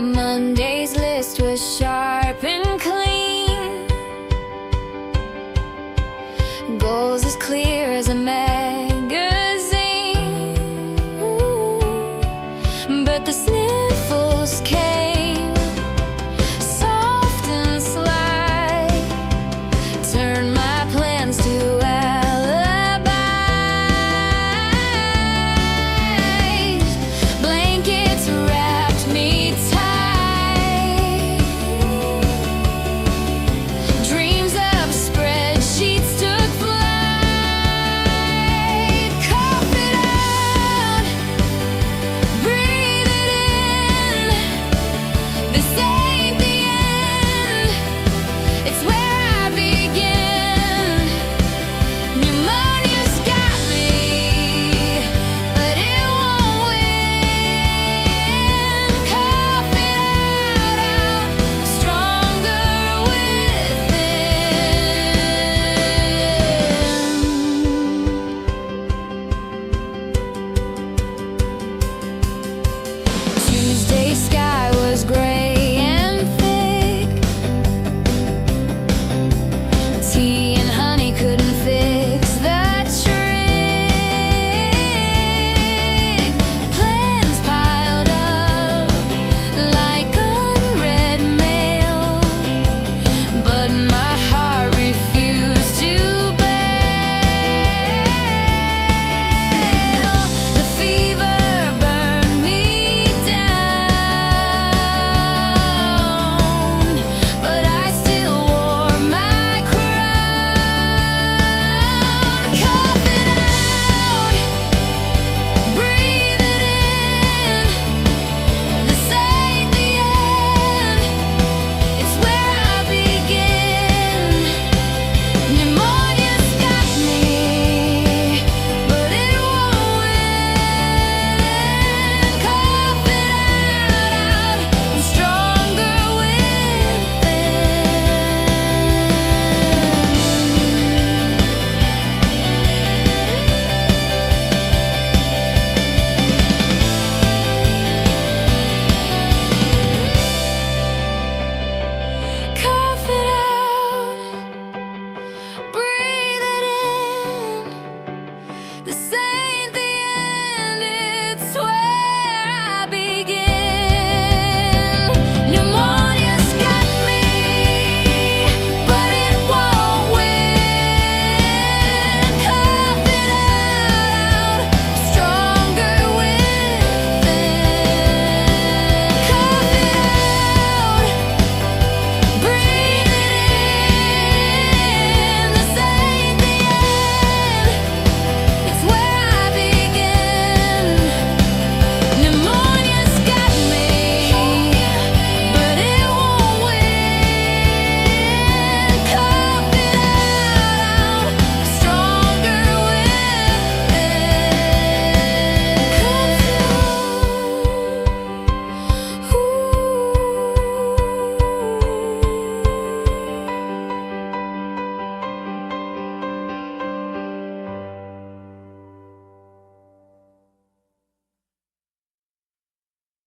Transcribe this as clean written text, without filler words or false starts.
Monday's list was sharp and clean, goals as clear as a magazine. But the sniffles came, soft and sly, turned my plans to alibis. Blankets wrapped me tight, dreams of spreadsheets took flight. Cough it out, breathe it in. This ain't the end, it's where I begin. Pneumonia's got me, but it won't win. Cough it out, stronger within. Tuesday sky was gray and thick. Tea and honey couldn't fix the trick. Plans piled up like unread mail, but my heart refused to bail. The fever burned me down, but I still wore my crown. Cough it out, breathe it in. This ain't the end, it's where I begin. Pneumonia's got me, but it won't win. Cough it out, I'm stronger within. Cough it out, breathe it in. The